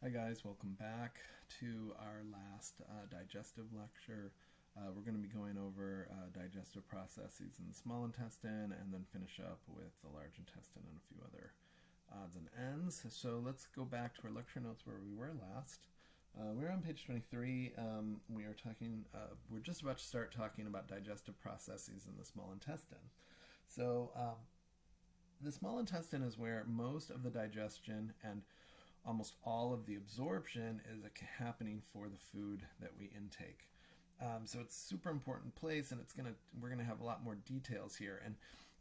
Hi guys, welcome back to our last digestive lecture. We're going to be going over digestive processes in the small intestine and then finish up with the large intestine and a few other odds and ends. So let's go back to our lecture notes where we were last. We're on page 23. We're just about to start talking about digestive processes in the small intestine. So the small intestine is where most of the digestion and almost all of the absorption is happening for the food that we intake. So it's a super important place, and we're gonna have a lot more details here. And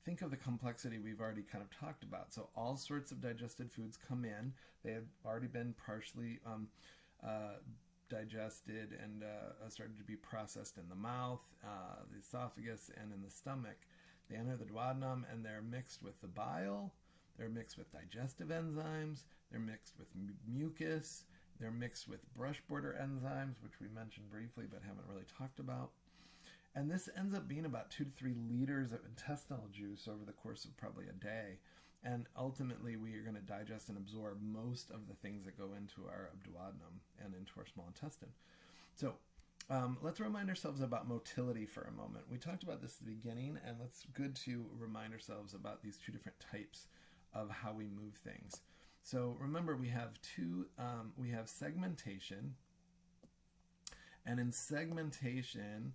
think of the complexity we've already kind of talked about. So all sorts of digested foods come in. They have already been partially digested and started to be processed in the mouth, the esophagus, and in the stomach. They enter the duodenum, and they're mixed with the bile. They're mixed with digestive enzymes. They're mixed with mucus. They're mixed with brush border enzymes, which we mentioned briefly but haven't really talked about. And this ends up being about 2 to 3 liters of intestinal juice over the course of probably a day. And ultimately, we are going to digest and absorb most of the things that go into our duodenum and into our small intestine. So let's remind ourselves about motility for a moment. We talked about this at the beginning, and it's good to remind ourselves about these two different types of how we move things. So remember, we have segmentation, and in segmentation,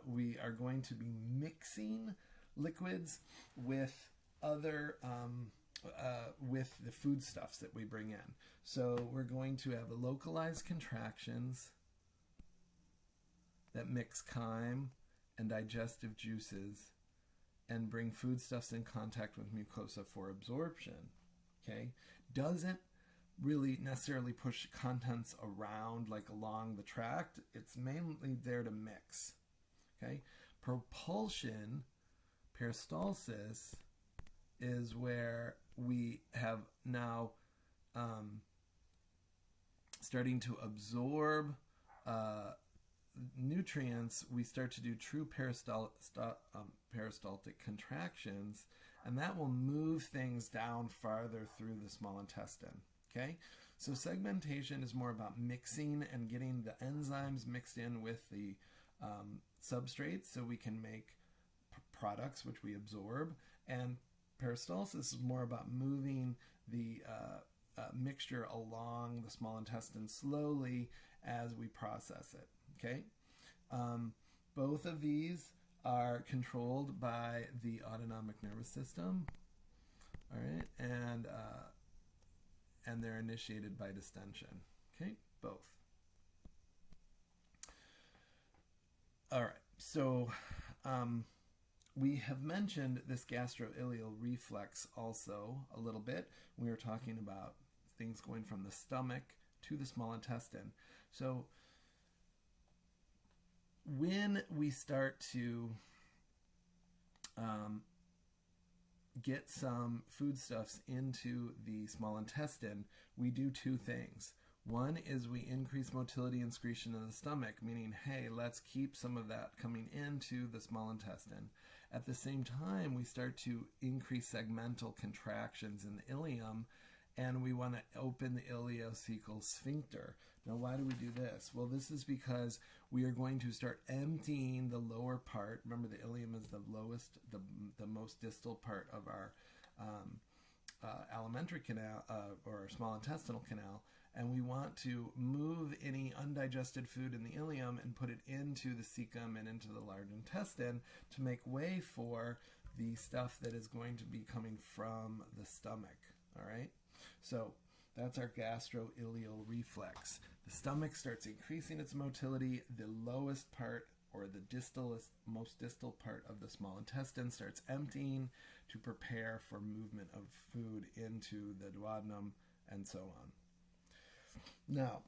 we are going to be mixing liquids with other with the foodstuffs that we bring in. So we're going to have localized contractions that mix chyme and digestive juices and bring foodstuffs in contact with mucosa for absorption. Okay, doesn't really necessarily push contents around like along the tract. It's mainly there to mix. Okay, propulsion, peristalsis, is where we have now starting to absorb nutrients. We start to do true peristaltic contractions, and that will move things down farther through the small intestine. Okay, so segmentation is more about mixing and getting the enzymes mixed in with the substrates so we can make products which we absorb, and peristalsis is more about moving the mixture along the small intestine slowly as we process it. Okay, both of these are controlled by the autonomic nervous system. All right, and they're initiated by distension. Okay, both. All right, so we have mentioned this gastroileal reflex also a little bit. We were talking about things going from the stomach to the small intestine. So when we start to get some foodstuffs into the small intestine, we do two things. One is we increase motility and excretion in the stomach, meaning, hey, let's keep some of that coming into the small intestine. At the same time, we start to increase segmental contractions in the ileum, and we want to open the ileocecal sphincter. Now, why do we do this? Well, this is because we are going to start emptying the lower part. Remember, the ileum is the lowest, the most distal part of our alimentary canal or our small intestinal canal, and we want to move any undigested food in the ileum and put it into the cecum and into the large intestine to make way for the stuff that is going to be coming from the stomach. All right, so that's our gastroileal reflex. The stomach starts increasing its motility. The lowest part, or the most distal part of the small intestine, starts emptying to prepare for movement of food into the duodenum and so on. Now,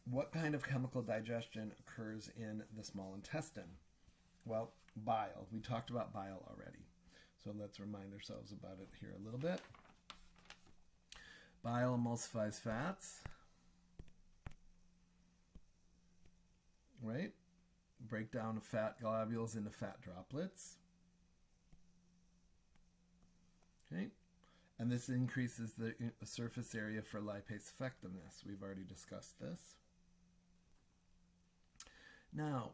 what kind of chemical digestion occurs in the small intestine? Well, bile. We talked about bile already. So let's remind ourselves about it here a little bit. Bile emulsifies fats, right? Breakdown of fat globules into fat droplets. Okay. And this increases the surface area for lipase effectiveness. We've already discussed this. Now,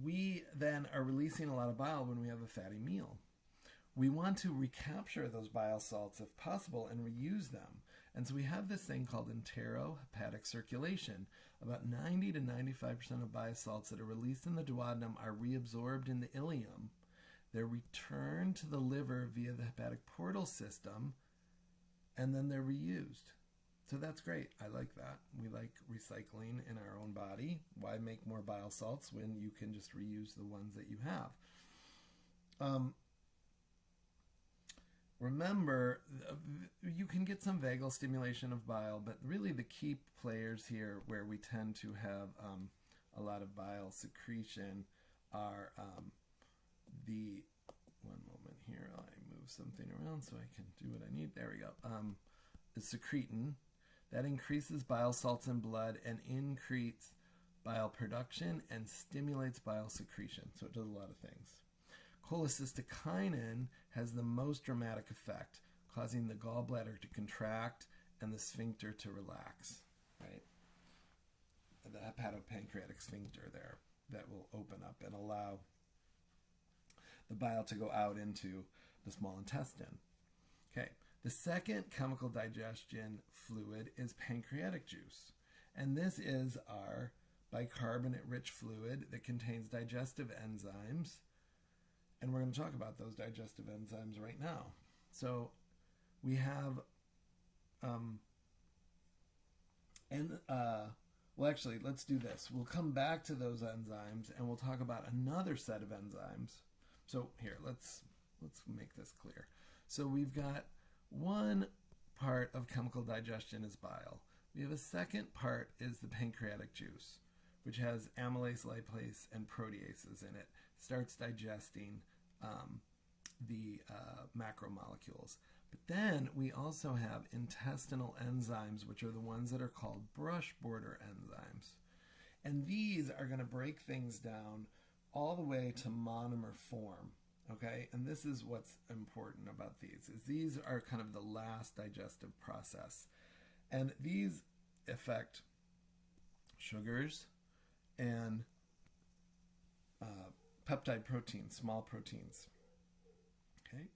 we then are releasing a lot of bile when we have a fatty meal. We want to recapture those bile salts if possible and reuse them. And so we have this thing called enterohepatic circulation. About 90 to 95% of bile salts that are released in the duodenum are reabsorbed in the ileum. They're returned to the liver via the hepatic portal system, and then they're reused. So that's great. I like that. We like recycling in our own body. Why make more bile salts when you can just reuse the ones that you have? Remember, you can get some vagal stimulation of bile, but really the key players here where we tend to have a lot of bile secretion are one moment here, I move something around so I can do what I need. There we go. The secretin, that increases bile salts in blood and increases bile production and stimulates bile secretion. So it does a lot of things. Cholecystokinin has the most dramatic effect, causing the gallbladder to contract and the sphincter to relax, right? The hepatopancreatic sphincter there that will open up and allow the bile to go out into the small intestine. Okay, the second chemical digestion fluid is pancreatic juice. And this is our bicarbonate-rich fluid that contains digestive enzymes. And we're going to talk about those digestive enzymes right now. So we have, well, actually, let's do this. We'll come back to those enzymes and we'll talk about another set of enzymes. So here, let's make this clear. So we've got one part of chemical digestion is bile. We have a second part is the pancreatic juice, which has amylase, lipase, and proteases in it. Starts digesting the macromolecules. But then we also have intestinal enzymes, which are the ones that are called brush border enzymes. And these are going to break things down all the way to monomer form, okay? And this is what's important about these, is these are kind of the last digestive process. And these affect sugars and peptide proteins, small proteins, okay?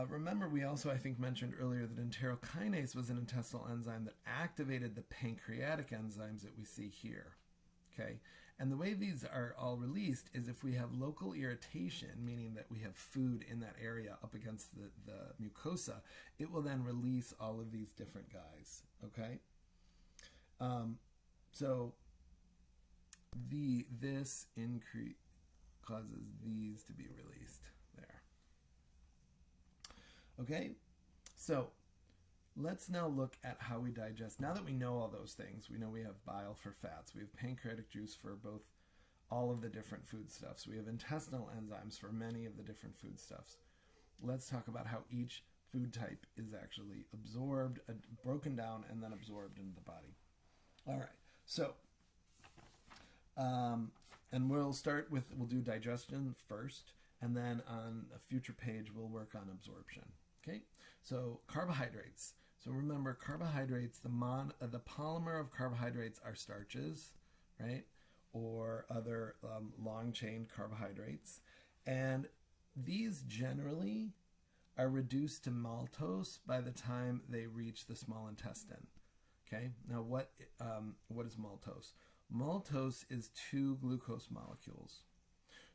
Remember, we also, I think, mentioned earlier that enterokinase was an intestinal enzyme that activated the pancreatic enzymes that we see here, okay? And the way these are all released is if we have local irritation, meaning that we have food in that area up against the mucosa, it will then release all of these different guys, okay? So this increase causes these to be released there. Okay, so let's now look at how we digest. Now that we know all those things, we know we have bile for fats, we have pancreatic juice for both all of the different foodstuffs, we have intestinal enzymes for many of the different foodstuffs. Let's talk about how each food type is actually absorbed, broken down, and then absorbed into the body. All right, so and we'll do digestion first, and then on a future page we'll work on absorption. Okay, so carbohydrates. So remember, carbohydrates, the polymer of carbohydrates are starches, right? Or other long-chain carbohydrates. And these generally are reduced to maltose by the time they reach the small intestine. Okay, now what is maltose? Maltose is 2 glucose molecules.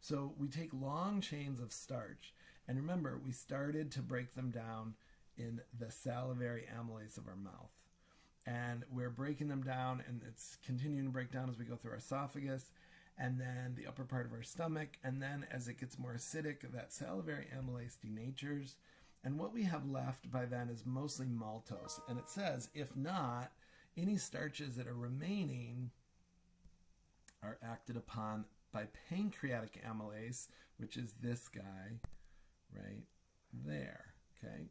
So we take long chains of starch, and remember, we started to break them down in the salivary amylase of our mouth. And we're breaking them down, and it's continuing to break down as we go through our esophagus, and then the upper part of our stomach, and then as it gets more acidic, that salivary amylase denatures, and what we have left by then is mostly maltose. And it says, if not, any starches that are remaining are acted upon by pancreatic amylase, which is this guy right there, okay?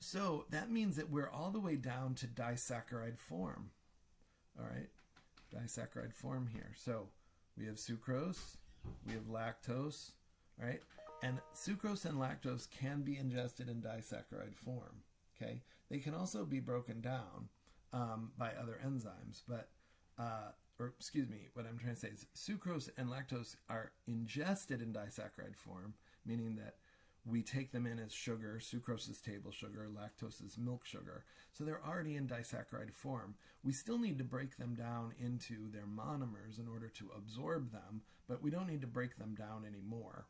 So that means that we're all the way down to disaccharide form, all right? Disaccharide form here. So we have sucrose, we have lactose, right? And sucrose and lactose can be ingested in disaccharide form. Okay, they can also be broken down by other enzymes, but what I'm trying to say is sucrose and lactose are ingested in disaccharide form, meaning that we take them in as sugar. Sucrose is table sugar, lactose is milk sugar. So they're already in disaccharide form. We still need to break them down into their monomers in order to absorb them, but we don't need to break them down anymore,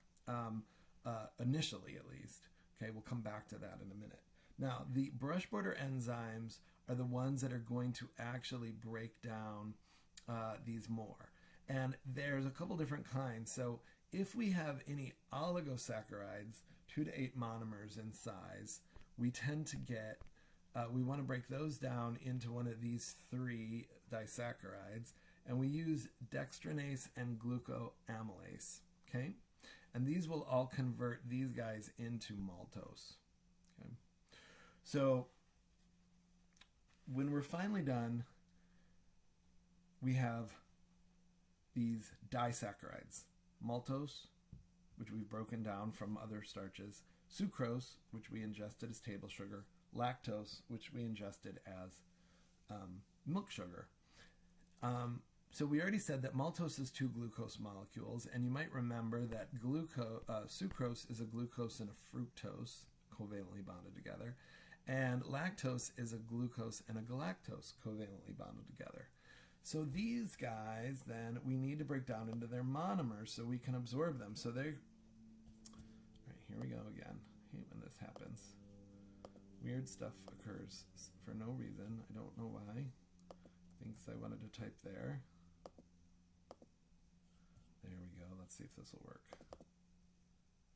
initially at least. Okay, we'll come back to that in a minute. Now, the brush border enzymes are the ones that are going to actually break down these more. And there's a couple different kinds. So if we have any oligosaccharides, 2 to 8 monomers in size, we tend to get, we want to break those down into one of these 3 disaccharides, and we use dextranase and glucoamylase, okay? And these will all convert these guys into maltose, okay? So when we're finally done, we have these disaccharides: maltose, which we've broken down from other starches; sucrose, which we ingested as table sugar; lactose, which we ingested as milk sugar. So we already said that maltose is 2 glucose molecules, and you might remember that sucrose is a glucose and a fructose covalently bonded together, and lactose is a glucose and a galactose covalently bonded together. So these guys, then, we need to break down into their monomers so we can absorb them. So they're, right, here we go again. I hate when this happens. Weird stuff occurs for no reason. I don't know why. Thinks I wanted to type there. There we go. Let's see if this will work.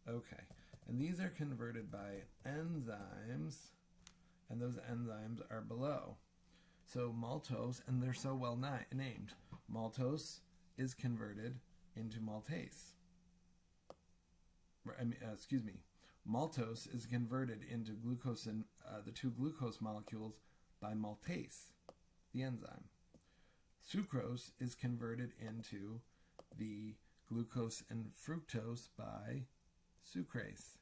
Okay. And these are converted by enzymes, and those enzymes are below. So maltose, and they're so well named, maltose is converted into maltase. Maltose is converted into glucose and the 2 glucose molecules by maltase, the enzyme. Sucrose is converted into the glucose and fructose by sucrase.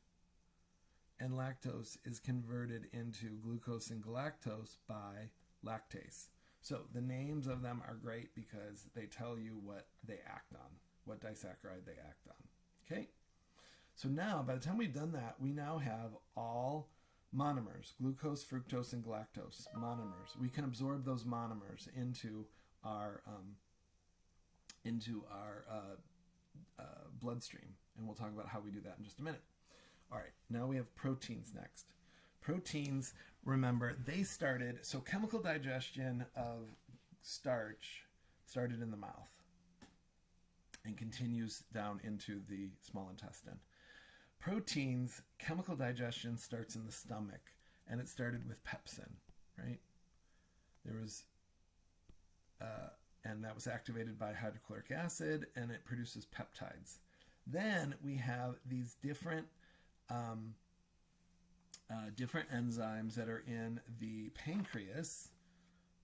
And lactose is converted into glucose and galactose by lactase. So the names of them are great because they tell you what they act on, what disaccharide they act on. Okay? So now, by the time we've done that, we now have all monomers: glucose, fructose, and galactose monomers. We can absorb those monomers into our bloodstream, and we'll talk about how we do that in just a minute. All right, now we have proteins next. Proteins, remember, they started, so chemical digestion of starch started in the mouth and continues down into the small intestine. Proteins, chemical digestion starts in the stomach, and it started with pepsin, right? There was, and that was activated by hydrochloric acid, and it produces peptides. Then we have these different enzymes that are in the pancreas,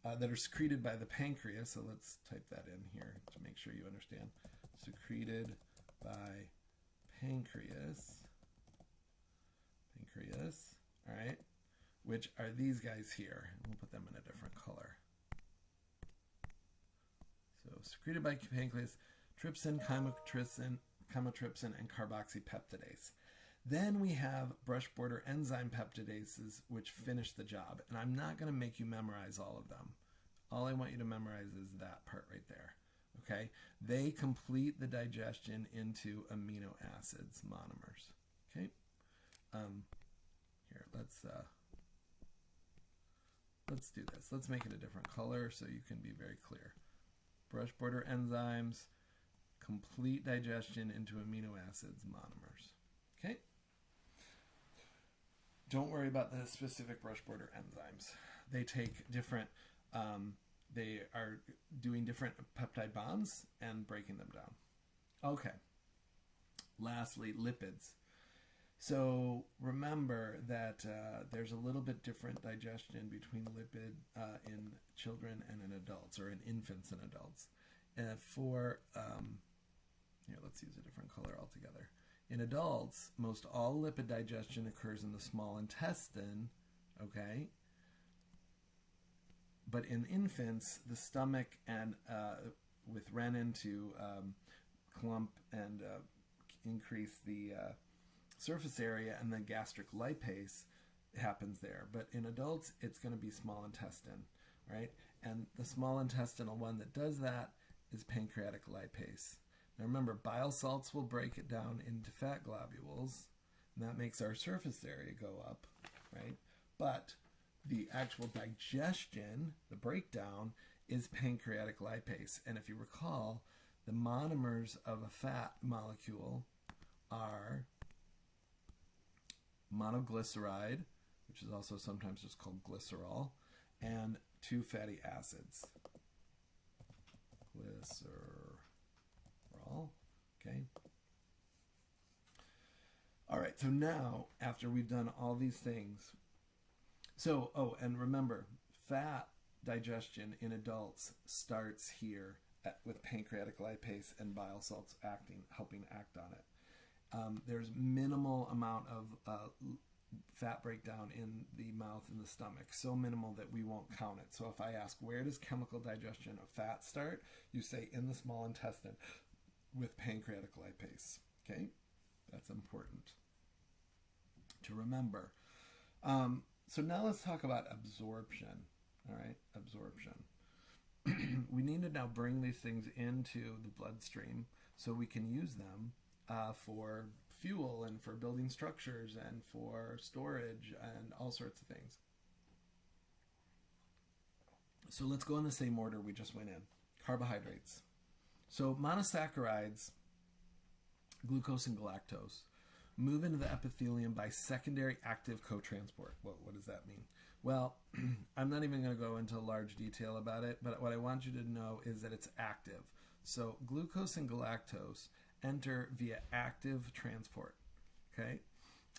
that are secreted by the pancreas. So let's type that in here to make sure you understand. Secreted by pancreas, all right, which are these guys here. We'll put them in a different color. So secreted by pancreas: trypsin, chymotrypsin, and carboxypeptidase. Then we have brush border enzyme peptidases, which finish the job. And I'm not going to make you memorize all of them. All I want you to memorize is that part right there. Okay? They complete the digestion into amino acids, monomers. Okay? Here, let's do this. Let's make it a different color so you can be very clear. Brush border enzymes complete digestion into amino acids, monomers. Okay? Don't worry about the specific brush border enzymes. They take different, they are doing different peptide bonds and breaking them down. Okay. Lastly, lipids. So remember that there's a little bit different digestion between lipid in children and in adults, or in infants and adults. Here, let's use a different color altogether. In adults, most all lipid digestion occurs in the small intestine, okay? But in infants, the stomach and with renin to clump and increase the surface area, and then gastric lipase happens there. But in adults, it's going to be small intestine, right? And the small intestinal one that does that is pancreatic lipase. Now remember, bile salts will break it down into fat globules, and that makes our surface area go up, right? But the actual digestion, the breakdown, is pancreatic lipase. And if you recall, the monomers of a fat molecule are monoglyceride, which is also sometimes just called glycerol, and 2 fatty acids. Glycerol, okay? All right, so now, after we've done all these things, and remember, fat digestion in adults starts here with pancreatic lipase and bile salts helping act on it. There's minimal amount of fat breakdown in the mouth and the stomach, so minimal that we won't count it. So if I ask, where does chemical digestion of fat start? You say in the small intestine with pancreatic lipase, okay? That's important to remember. So now let's talk about absorption, all right? Absorption. We need to now bring these things into the bloodstream so we can use them for fuel and for building structures and for storage and all sorts of things. So let's go in the same order we just went in. Carbohydrates. So monosaccharides, glucose and galactose, move into the epithelium by secondary active cotransport. What does that mean? Well, I'm not even going to go into large detail about it, but what I want you to know is that it's active. So glucose and galactose enter via active transport, okay?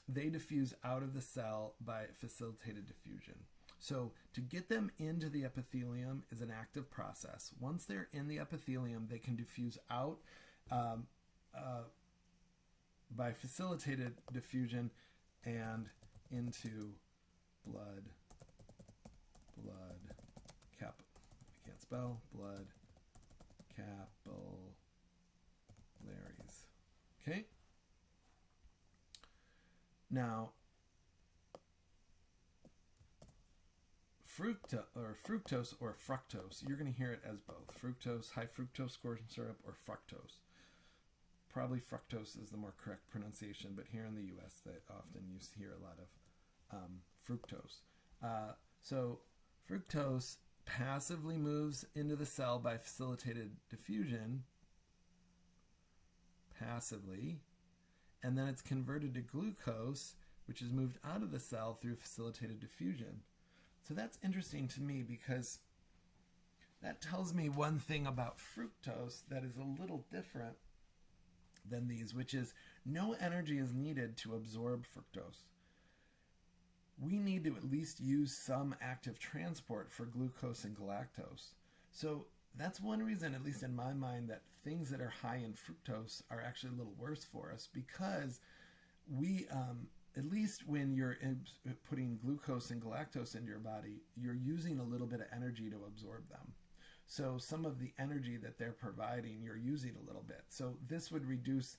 They diffuse out of the cell by facilitated diffusion. So to get them into the epithelium is an active process. Once they're in the epithelium, they can diffuse out by facilitated diffusion and into blood capillaries. Okay? Now, fructose or fructose, you're going to hear it as both. Fructose, high fructose corn syrup, or fructose. Probably fructose is the more correct pronunciation, but here in the U.S. that often you hear a lot of fructose. So fructose passively moves into the cell by facilitated diffusion, passively, and then it's converted to glucose, which is moved out of the cell through facilitated diffusion. So that's interesting to me because that tells me one thing about fructose that is a little different than these, which is no energy is needed to absorb fructose. We need to at least use some active transport for glucose and galactose. So that's one reason, at least in my mind, that things that are high in fructose are actually a little worse for us, because we, at least when you're putting glucose and galactose into your body, you're using a little bit of energy to absorb them. So some of the energy that they're providing, you're using a little bit. So this would reduce,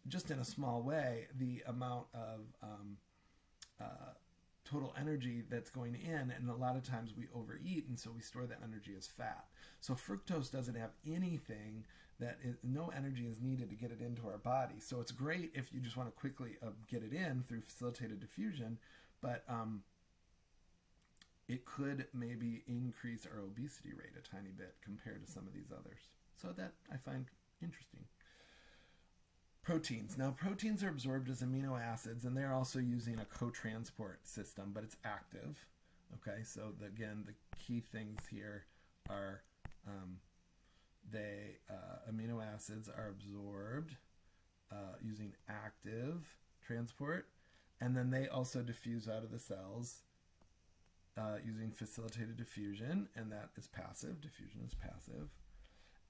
just in a small way, the amount of total energy that's going in, and a lot of times we overeat, and so we store that energy as fat. So fructose doesn't have anything no energy is needed to get it into our body. So it's great if you just want to quickly get it in through facilitated diffusion, but it could maybe increase our obesity rate a tiny bit compared to some of these others. So that I find interesting. Proteins. Now, proteins are absorbed as amino acids, and they're also using a cotransport system, but it's active. Okay, so again, the key things here are amino acids are absorbed using active transport, and then they also diffuse out of the cells using facilitated diffusion, and that is passive. Diffusion is passive.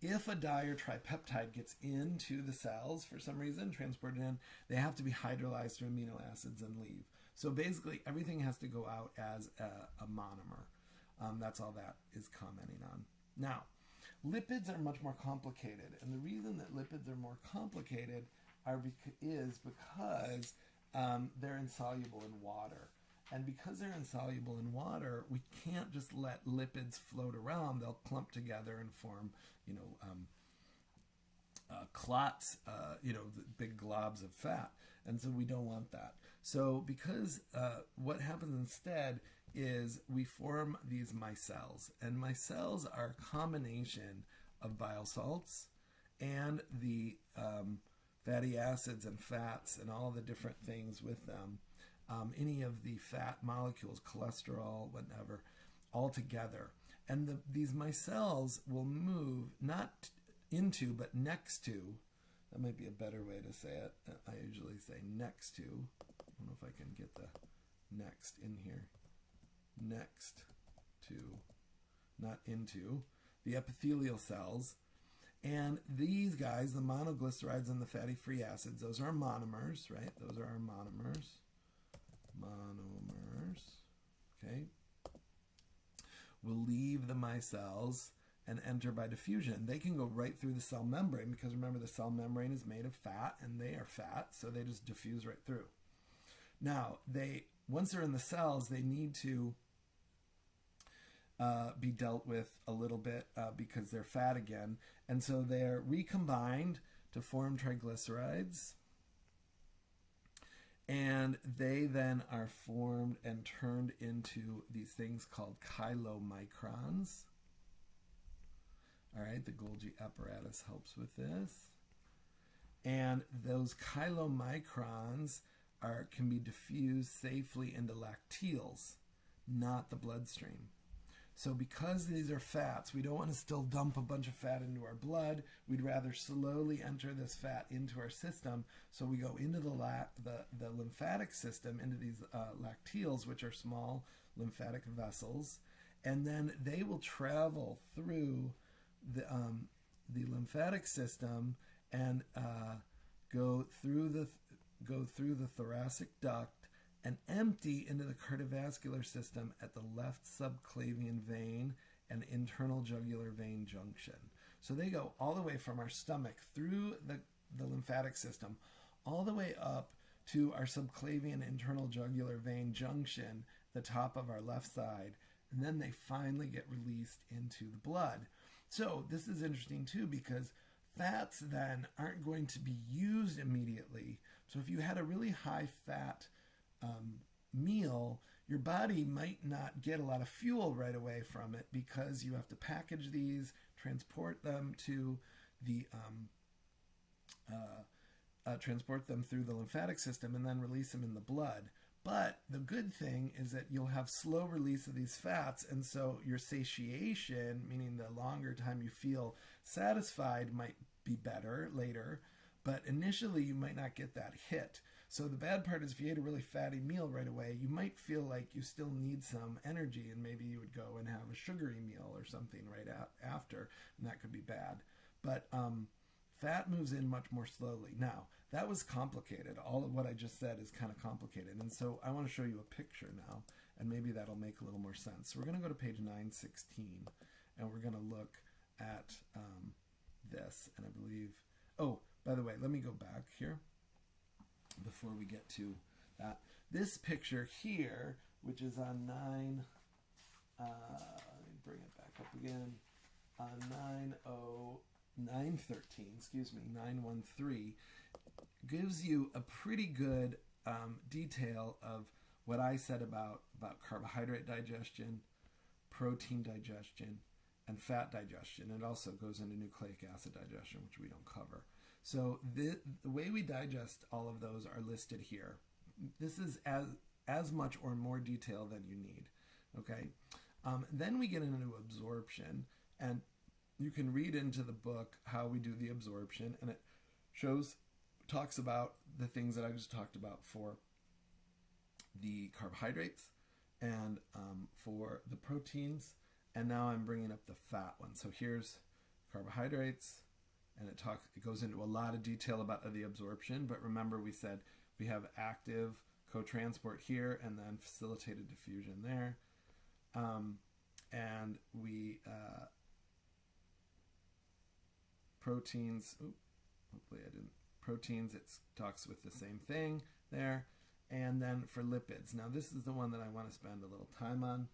If a di or tripeptide gets into the cells for some reason, transported in, they have to be hydrolyzed to amino acids and leave. So basically, everything has to go out as a monomer. That's all that is commenting on. Now, lipids are much more complicated, and the reason that lipids are more complicated is because they're insoluble in water. And because they're insoluble in water, we can't just let lipids float around. They'll clump together and form, clots, the big globs of fat. And so we don't want that. So because what happens instead is we form these micelles. And micelles are a combination of bile salts and the fatty acids and fats and all the different things with them. Any of the fat molecules, cholesterol, whatever, all together. And these micelles will move not into, but next to. That might be a better way to say it. I usually say next to. I don't know if I can get the next in here. Next to, not into, the epithelial cells. And these guys, the monoglycerides and the fatty free acids, those are monomers, right? Those are our monomers. Okay, will leave the micelles and enter by diffusion. They can go right through the cell membrane because remember the cell membrane is made of fat and they are fat, so they just diffuse right through. Now, once they're in the cells, they need to be dealt with a little bit because they're fat again, and so they're recombined to form triglycerides. And they then are formed and turned into these things called chylomicrons. All right, the Golgi apparatus helps with this. And those chylomicrons can be diffused safely into lacteals, not the bloodstream. So because these are fats, we don't want to still dump a bunch of fat into our blood. We'd rather slowly enter this fat into our system. So we go into the lymphatic system, into these lacteals, which are small lymphatic vessels. And then they will travel through the lymphatic system and go through the thoracic duct and empty into the cardiovascular system at the left subclavian vein and internal jugular vein junction. So they go all the way from our stomach through the lymphatic system, all the way up to our subclavian internal jugular vein junction, the top of our left side, and then they finally get released into the blood. So this is interesting too because fats then aren't going to be used immediately. So if you had a really high fat meal, your body might not get a lot of fuel right away from it because you have to package these, transport them to the transport them through the lymphatic system, and then release them in the blood. But the good thing is that you'll have slow release of these fats, and so your satiation, meaning the longer time you feel satisfied, might be better later, but initially you might not get that hit. So the bad part is if you ate a really fatty meal right away, you might feel like you still need some energy, and maybe you would go and have a sugary meal or something right after, and that could be bad. But fat moves in much more slowly. Now, that was complicated. All of what I just said is kind of complicated, and so I want to show you a picture now, and maybe that'll make a little more sense. So we're going to go to page 916, and we're going to look at this, and I believe... Oh, by the way, let me go back here before we get to that. This picture here, which is on 9, let me bring it back up again, on 913, gives you a pretty good detail of what I said about carbohydrate digestion, protein digestion, and fat digestion. It also goes into nucleic acid digestion, which we don't cover. So the way we digest all of those are listed here. This is as much or more detail than you need, okay? Then we get into absorption, and you can read into the book how we do the absorption, and it talks about the things that I just talked about for the carbohydrates and for the proteins, and now I'm bringing up the fat one. So here's carbohydrates, and it goes into a lot of detail about the absorption. But remember, we said we have active co-transport here and then facilitated diffusion there. And we proteins, hopefully I didn't, proteins, it talks with the same thing there. And then for lipids, now this is the one that I want to spend a little time on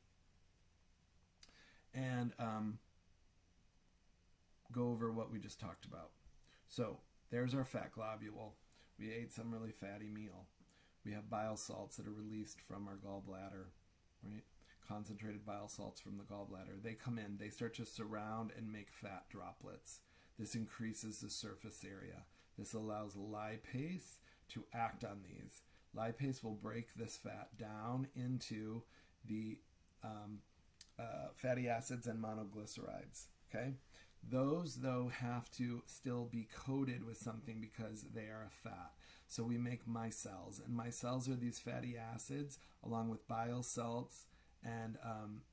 and go over what we just talked about. So there's our fat globule. We ate some really fatty meal. We have bile salts that are released from our gallbladder, right? Concentrated bile salts from the gallbladder. They come in, they start to surround and make fat droplets. This increases the surface area. This allows lipase to act on these. Lipase will break this fat down into the fatty acids and monoglycerides, okay? Those, though, have to still be coated with something because they are a fat. So we make micelles, and micelles are these fatty acids along with bile salts and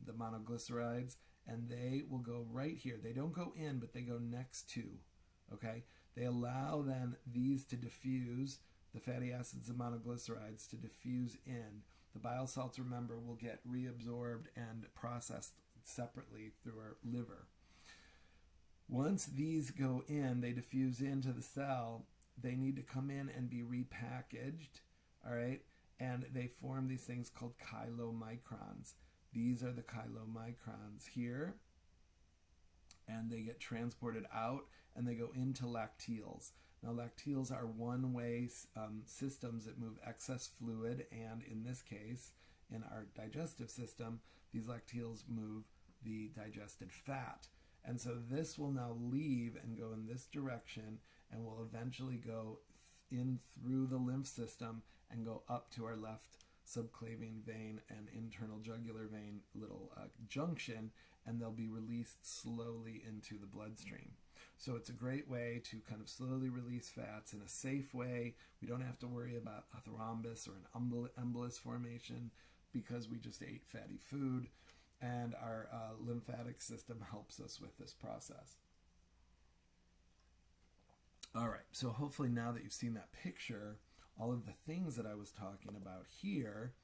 the monoglycerides, and they will go right here. They don't go in, but they go next to, okay? They allow then these to diffuse, the fatty acids and monoglycerides to diffuse in. The bile salts, remember, will get reabsorbed and processed separately through our liver. Once these go in, they diffuse into the cell, they need to come in and be repackaged, all right? And they form these things called chylomicrons. These are the chylomicrons here, and they get transported out, and they go into lacteals. Now, lacteals are one-way systems that move excess fluid, and in this case, in our digestive system, these lacteals move the digested fat. And so this will now leave and go in this direction and will eventually go in through the lymph system and go up to our left subclavian vein and internal jugular vein little junction, and they'll be released slowly into the bloodstream. So it's a great way to kind of slowly release fats in a safe way. We don't have to worry about a thrombus or an embolus formation because we just ate fatty food, and our lymphatic system helps us with this process. All right, so hopefully now that you've seen that picture, all of the things that I was talking about here,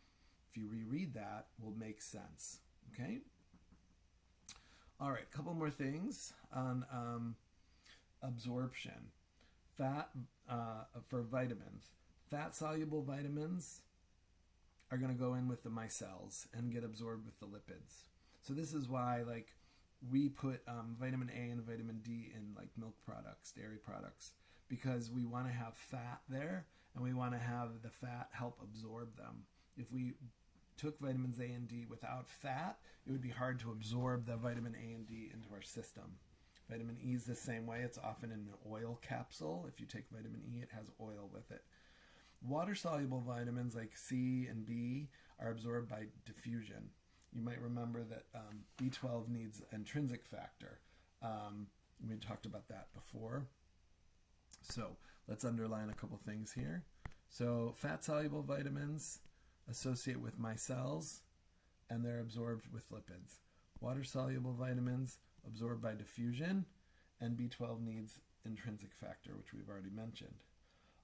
if you reread that, will make sense, okay? All right, a couple more things on absorption. Fat for vitamins. Fat-soluble vitamins are going to go in with the micelles and get absorbed with the lipids. So this is why, like, we put vitamin A and vitamin D in like milk products, dairy products, because we want to have fat there and we want to have the fat help absorb them. If we took vitamins A and D without fat, it would be hard to absorb the vitamin A and D into our system. Vitamin E is the same way. It's often in an oil capsule. If you take vitamin E, it has oil with it. Water-soluble vitamins like C and B are absorbed by diffusion. You might remember that B12 needs intrinsic factor. We talked about that before. So let's underline a couple things here. So fat-soluble vitamins associate with micelles, and they're absorbed with lipids. Water-soluble vitamins absorbed by diffusion, and B12 needs intrinsic factor, which we've already mentioned.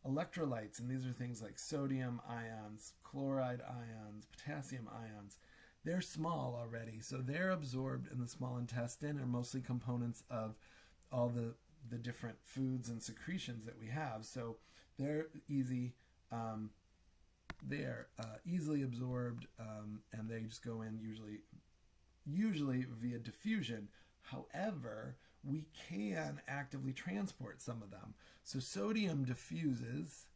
Electrolytes, and these are things like sodium ions, chloride ions, potassium ions. They're small already, so they're absorbed in the small intestine and mostly components of all the different foods and secretions that we have. So they're easy. They are easily absorbed, and they just go in usually via diffusion. However, we can actively transport some of them. So sodium diffuses,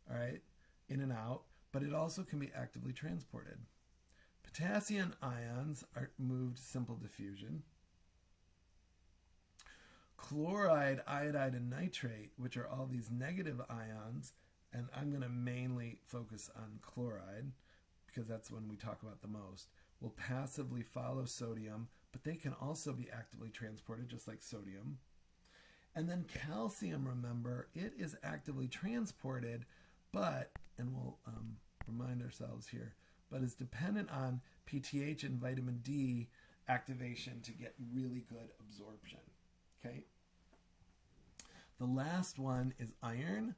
all right, in and out, but it also can be actively transported. Potassium ions are moved simple diffusion. Chloride, iodide, and nitrate, which are all these negative ions, and I'm going to mainly focus on chloride because that's when we talk about the most, will passively follow sodium, but they can also be actively transported just like sodium. And then calcium, remember, it is actively transported, but, and we'll remind ourselves here, but is dependent on PTH and vitamin D activation to get really good absorption. Okay. The last one is iron,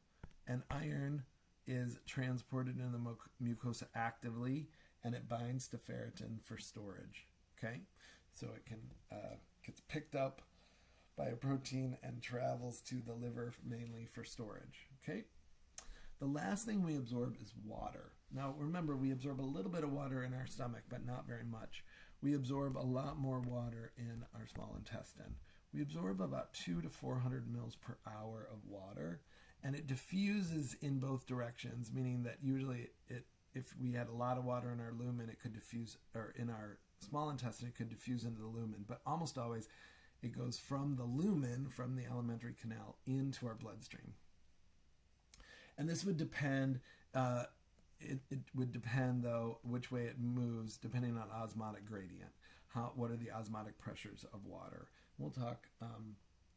and iron is transported in the mucosa actively, and it binds to ferritin for storage. Okay, so it can gets picked up by a protein and travels to the liver mainly for storage. Okay, the last thing we absorb is water. Now remember, we absorb a little bit of water in our stomach, but not very much. We absorb a lot more water in our small intestine. We absorb about 200 to 400 mils per hour of water, and it diffuses in both directions, meaning that usually if we had a lot of water in our lumen, it could diffuse, or in our small intestine, it could diffuse into the lumen, but almost always it goes from the lumen, from the alimentary canal, into our bloodstream. And this would depend, it would depend, though, which way it moves, depending on osmotic gradient. What are the osmotic pressures of water? We'll talk,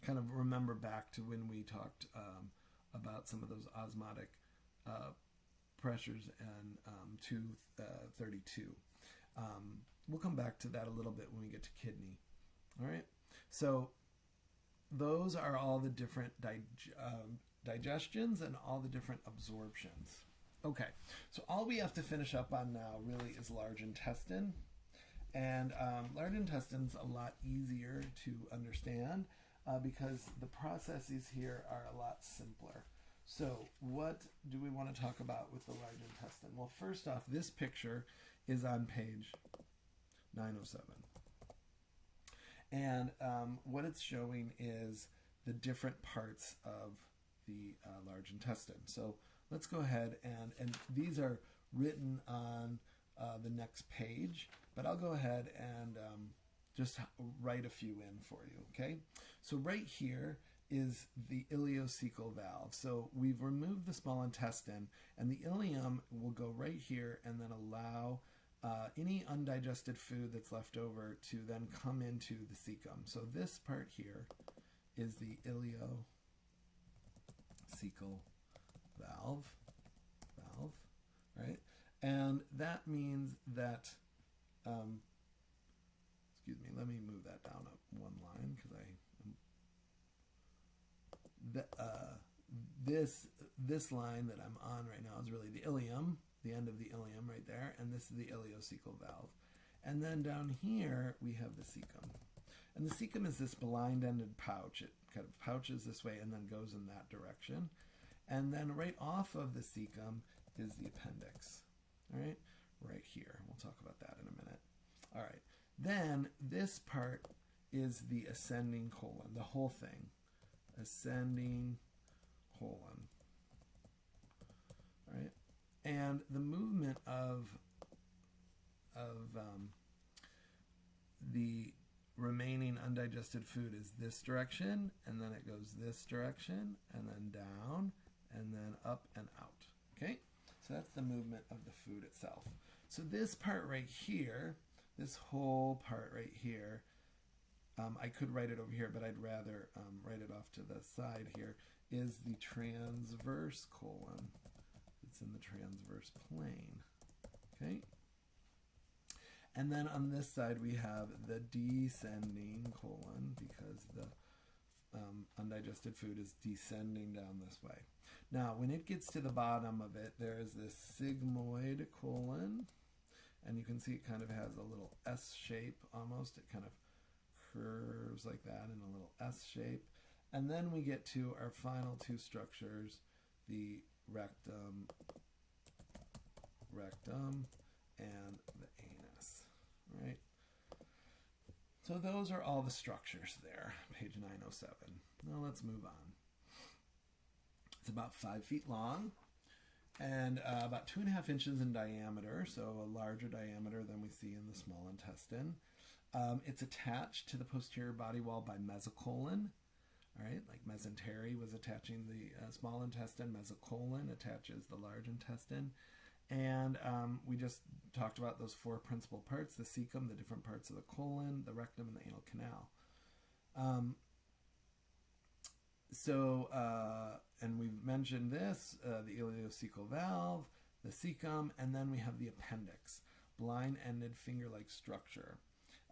kind of remember back to when we talked about some of those osmotic pressures in 232. We'll come back to that a little bit when we get to kidney. All right. So those are all the different digestions and all the different absorptions. Okay. So all we have to finish up on now really is large intestine. And large intestine's a lot easier to understand because the processes here are a lot simpler. So what do we want to talk about with the large intestine? Well, first off, this picture is on page 907. And what it's showing is the different parts of the large intestine. So let's go ahead and these are written on the next page, but I'll go ahead and just write a few in for you, okay? So right here is the ileocecal valve. So we've removed the small intestine, and the ileum will go right here and then allow any undigested food that's left over to then come into the cecum. So this part here is the ileocecal valve, right? And that means that, excuse me, let me move that down one line because this line that I'm on right now is really the ileum, the end of the ileum right there, and this is the ileocecal valve. And then down here we have the cecum. And the cecum is this blind-ended pouch. It kind of pouches this way and then goes in that direction. And then right off of the cecum is the appendix. All right, right here. We'll talk about that in a minute. All right, then this part is the ascending colon, the whole thing. Ascending colon. All right, and the movement of the remaining undigested food is this direction, and then it goes this direction, and then down, and then up and out. Okay? So that's the movement of the food itself. So this part right here, this whole part right here, I could write it over here, but I'd rather write it off to the side here, is the transverse colon. It's in the transverse plane. Okay? And then on this side we have the descending colon because the undigested food is descending down this way. Now, when it gets to the bottom of it, there is this sigmoid colon, and you can see it kind of has a little S shape almost. It kind of curves like that in a little S shape. And then we get to our final two structures, the rectum, and the anus, right? So those are all the structures there, page 907. Now let's move on. It's about 5 feet long and about 2.5 inches in diameter, so a larger diameter than we see in the small intestine. It's attached to the posterior body wall by mesocolon, all right, like mesentery was attaching the small intestine, mesocolon attaches the large intestine. And we just talked about those 4 principal parts, the cecum, the different parts of the colon, the rectum, and the anal canal. And we've mentioned this, the ileocecal valve, the cecum, and then we have the appendix, blind-ended finger-like structure.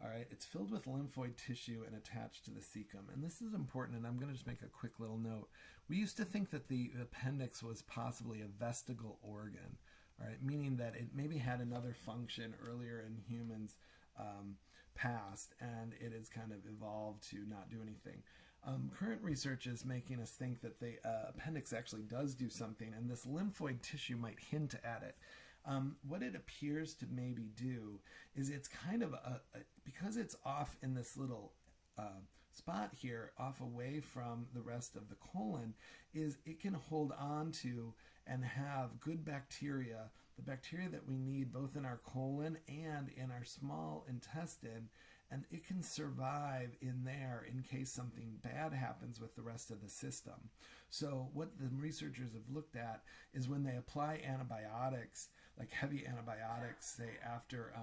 All right, it's filled with lymphoid tissue and attached to the cecum. And this is important, and I'm going to just make a quick little note. We used to think that the appendix was possibly a vestigal organ, all right, meaning that it maybe had another function earlier in humans past, and it has kind of evolved to not do anything. Current research is making us think that the appendix actually does do something, and this lymphoid tissue might hint at it. What it appears to maybe do is it's kind of because it's off in this little spot here, off away from the rest of the colon, is it can hold on to and have good bacteria, the bacteria that we need both in our colon and in our small intestine, and it can survive in there in case something bad happens with the rest of the system. So what the researchers have looked at is when they apply antibiotics, like heavy antibiotics, say after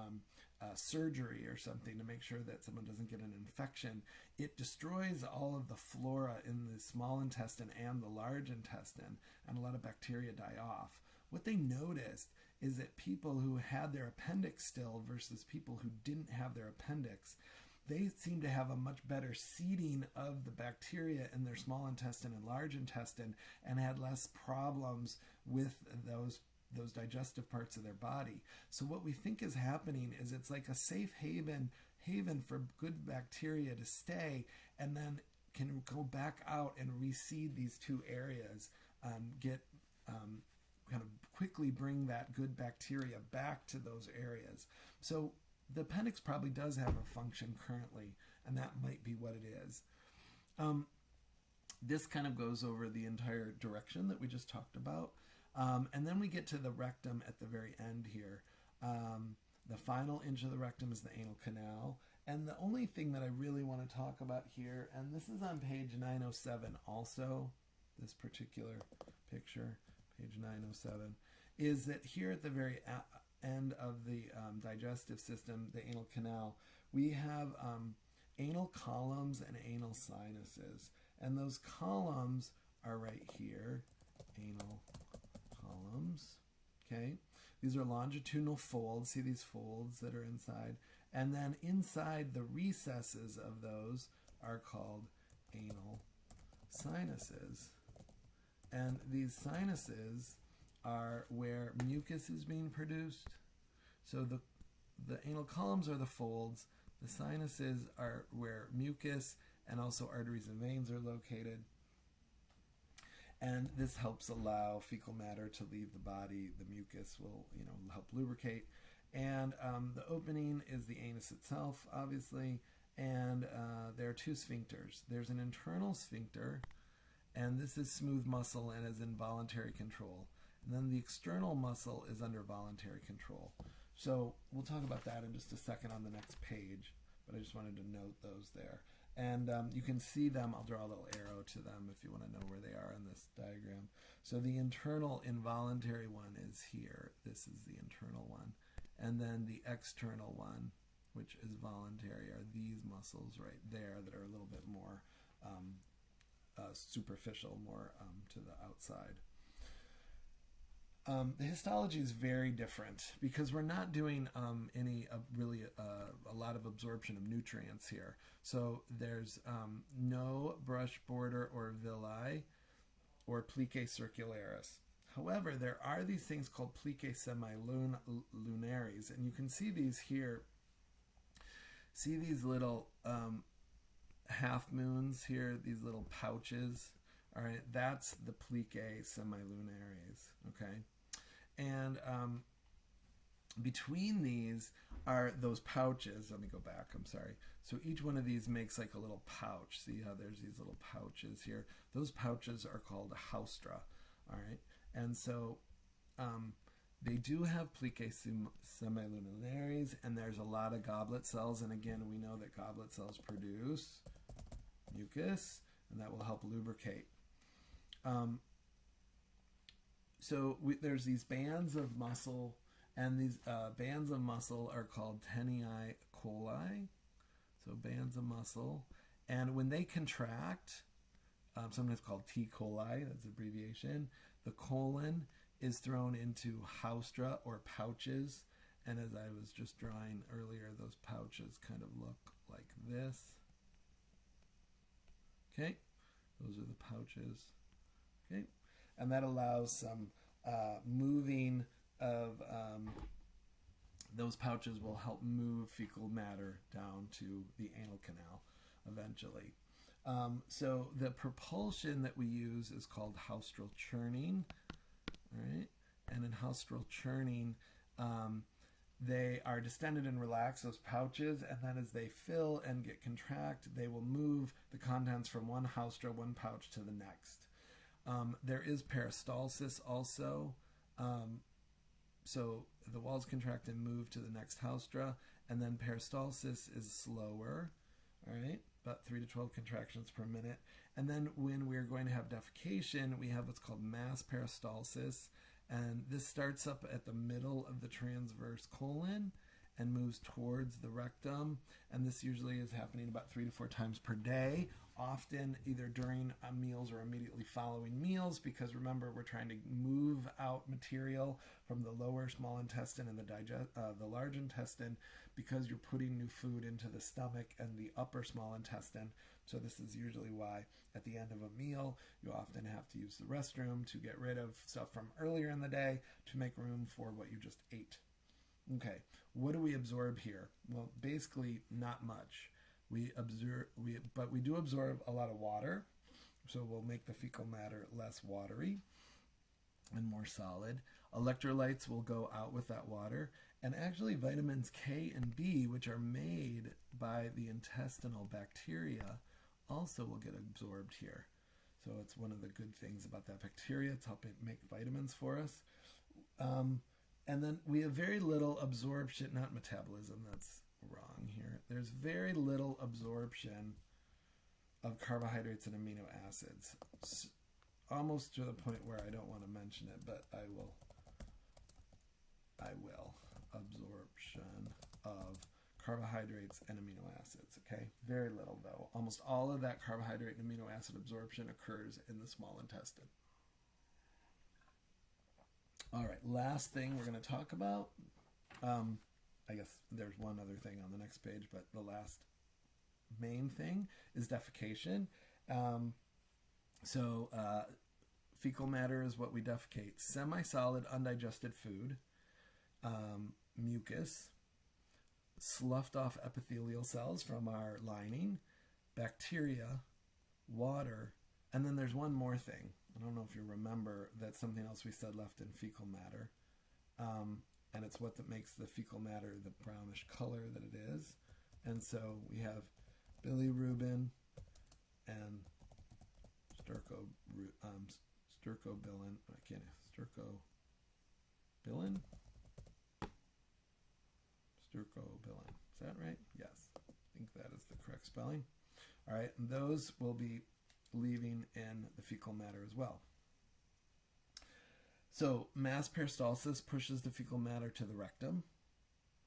surgery or something to make sure that someone doesn't get an infection, it destroys all of the flora in the small intestine and the large intestine, and a lot of bacteria die off. What they noticed is that people who had their appendix still versus people who didn't have their appendix, they seem to have a much better seeding of the bacteria in their small intestine and large intestine, and had less problems with those digestive parts of their body. So what we think is happening is it's like a safe haven for good bacteria to stay, and then can go back out and reseed these two areas, kind of quickly bring that good bacteria back to those areas. So the appendix probably does have a function currently, and that might be what it is. This kind of goes over the entire direction that we just talked about. And then we get to the rectum at the very end here. The final inch of the rectum is the anal canal. And the only thing that I really want to talk about here, and this is on page 907 also, this particular picture, page 907, is that here at the very end of the digestive system, the anal canal, we have anal columns and anal sinuses. And those columns are right here, anal columns, okay? These are longitudinal folds. See these folds that are inside? And then inside the recesses of those are called anal sinuses. And these sinuses are where mucus is being produced. So the anal columns are the folds. The sinuses are where mucus and also arteries and veins are located. And this helps allow fecal matter to leave the body. The mucus will, help lubricate. And the opening is the anus itself, obviously. And there are two sphincters. There's an internal sphincter, and this is smooth muscle and is in voluntary control. And then the external muscle is under voluntary control. So we'll talk about that in just a second on the next page, but I just wanted to note those there. And you can see them. I'll draw a little arrow to them if you want to know where they are in this diagram. So the internal involuntary one is here. This is the internal one. And then the external one, which is voluntary, are these muscles right there that are a little bit more superficial, more to the outside. The histology is very different because we're not doing a lot of absorption of nutrients here. So there's no brush border or villi or plicae circularis. However, there are these things called plicae semilunares, and you can see these here. See these little half moons here, these little pouches. All right, that's the plicae semilunares, okay? And between these are those pouches. Let me go back, I'm sorry. So each one of these makes like a little pouch. See how there's these little pouches here? Those pouches are called haustra, all right? And so they do have plicae semilunares, and there's a lot of goblet cells. And again, we know that goblet cells produce mucus, and that will help lubricate. So there's these bands of muscle, and these bands of muscle are called tenei coli. So bands of muscle. And when they contract, sometimes called T. coli, that's abbreviation, the colon is thrown into haustra or pouches, And as I was just drawing earlier, those pouches kind of look like this. Okay, those are the pouches. Okay, and that allows some moving of those pouches will help move fecal matter down to the anal canal eventually. So the propulsion that we use is called haustral churning, right? And in haustral churning, they are distended and relaxed, those pouches, and then as they fill and get contract, they will move the contents from one haustra, one pouch, to the next. There is peristalsis also. So the walls contract and move to the next haustra, and then peristalsis is slower, all right, about 3 to 12 contractions per minute. And then when we're going to have defecation, we have what's called mass peristalsis, and this starts up at the middle of the transverse colon and moves towards the rectum, and this usually is happening about 3 to 4 times per day, often either during meals or immediately following meals, because remember, we're trying to move out material from the lower small intestine and the large intestine, because you're putting new food into the stomach and the upper small intestine. So this is usually why at the end of a meal you often have to use the restroom to get rid of stuff from earlier in the day to make room for what you just ate. Okay, what do we absorb here? Well, basically not much. But we do absorb a lot of water, so we'll make the fecal matter less watery and more solid. Electrolytes will go out with that water, and actually vitamins K and B, which are made by the intestinal bacteria, also will get absorbed here. So it's one of the good things about that bacteria. It's helping make vitamins for us. And then we have very little absorption, not metabolism, that's wrong here. There's very little absorption of carbohydrates and amino acids. Almost to the point where I don't want to mention it, but I will. Absorption of carbohydrates and amino acids, okay? Very little, though. Almost all of that carbohydrate and amino acid absorption occurs in the small intestine. All right, last thing we're going to talk about, I guess there's one other thing on the next page, but the last main thing is defecation. Fecal matter is what we defecate. Semi-solid, undigested food, mucus, sloughed off epithelial cells from our lining, bacteria, water, and then there's one more thing. I don't know if you remember, that's something else we said left in fecal matter. And it's what that makes the fecal matter the brownish color that it is. And so we have bilirubin and stercobilin. Stercobilin. Is that right? Yes. I think that is the correct spelling. All right. And those will be leaving in the fecal matter as well. So mass peristalsis pushes the fecal matter to the rectum,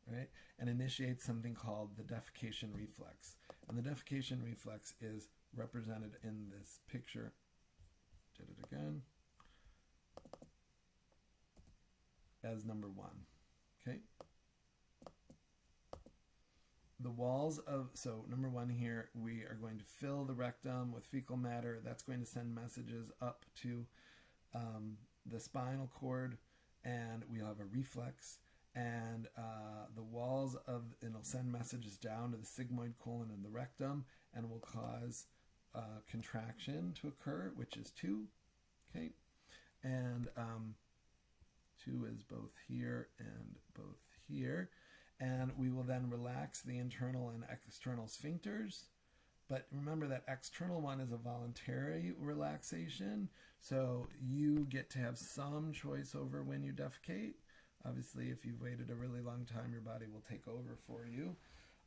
right, and initiates something called the defecation reflex. And the defecation reflex is represented in this picture. Did it again. As number 1, okay? The walls of, so number 1 here, we are going to fill the rectum with fecal matter. That's going to send messages up to the spinal cord, and we'll have a reflex. And the walls of, it'll send messages down to the sigmoid colon and the rectum, and will cause contraction to occur, which is 2, okay? And 2 is both here and both here. And we will then relax the internal and external sphincters. But remember that external one is a voluntary relaxation. So you get to have some choice over when you defecate. Obviously, if you've waited a really long time, your body will take over for you.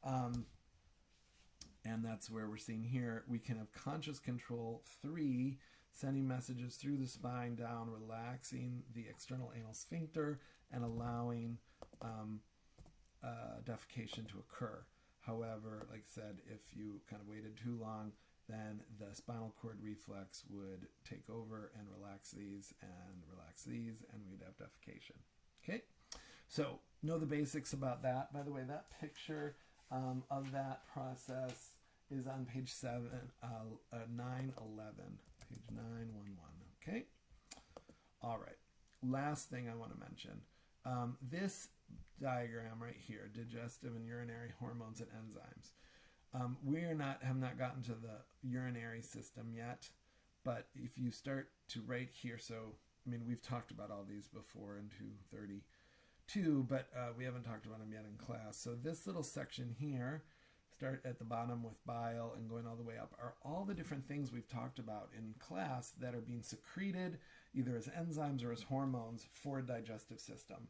And that's where we're seeing here. We can have conscious control 3, sending messages through the spine down, relaxing the external anal sphincter, and allowing defecation to occur. However, like I said, if you kind of waited too long, then the spinal cord reflex would take over and relax these, and we'd have defecation. Okay, So know the basics about that. By the way, that picture of that process is on page 911. Page 911. Okay? All right. Last thing I want to mention. This diagram right here, digestive and urinary hormones and enzymes. We have not gotten to the urinary system yet, but if you start to right here, so I mean we've talked about all these before in 232, but we haven't talked about them yet in class. So this little section here, start at the bottom with bile and going all the way up, are all the different things we've talked about in class that are being secreted either as enzymes or as hormones for a digestive system.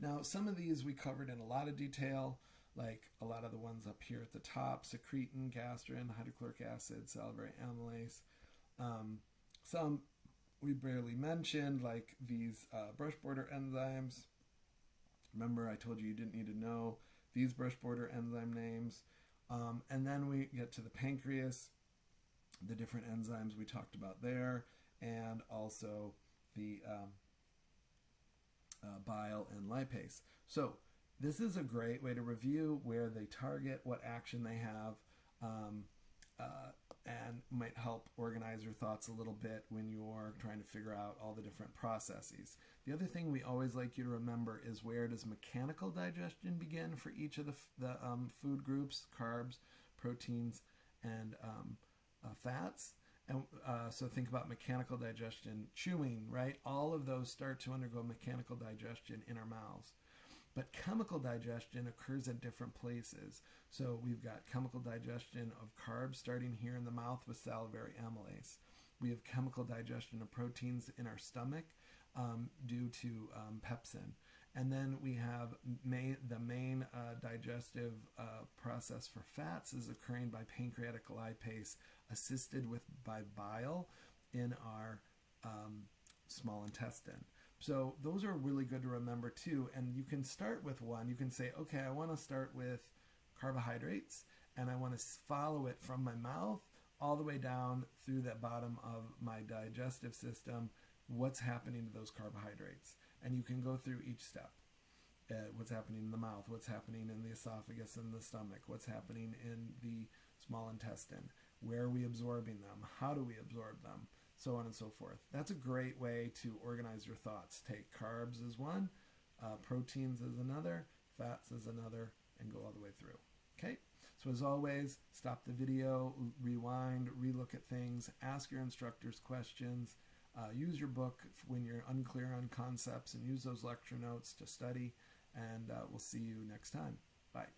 Now, some of these we covered in a lot of detail, like a lot of the ones up here at the top, secretin, gastrin, hydrochloric acid, salivary amylase. Some we barely mentioned, like these brush border enzymes. Remember, I told you didn't need to know these brush border enzyme names. And then we get to the pancreas, the different enzymes we talked about there, and also the bile and lipase. So this is a great way to review where they target, what action they have, and might help organize your thoughts a little bit when you're trying to figure out all the different processes. The other thing we always like you to remember is where does mechanical digestion begin for each of the food groups, carbs, proteins, and fats. And so think about mechanical digestion, chewing, right? All of those start to undergo mechanical digestion in our mouths. But chemical digestion occurs at different places. So we've got chemical digestion of carbs starting here in the mouth with salivary amylase. We have chemical digestion of proteins in our stomach due to pepsin. And then we have the main digestive process for fats is occurring by pancreatic lipase, assisted by bile in our small intestine. So those are really good to remember too. And you can start with one. You can say, okay, I want to start with carbohydrates, and I want to follow it from my mouth all the way down through the bottom of my digestive system. What's happening to those carbohydrates? And you can go through each step. What's happening in the mouth, what's happening in the esophagus and the stomach, what's happening in the small intestine, where are we absorbing them, how do we absorb them, so on and so forth. That's a great way to organize your thoughts. Take carbs as one, proteins as another, fats as another, and go all the way through. Okay? So as always, stop the video, rewind, relook at things, ask your instructors questions, use your book when you're unclear on concepts, and use those lecture notes to study, and we'll see you next time. Bye.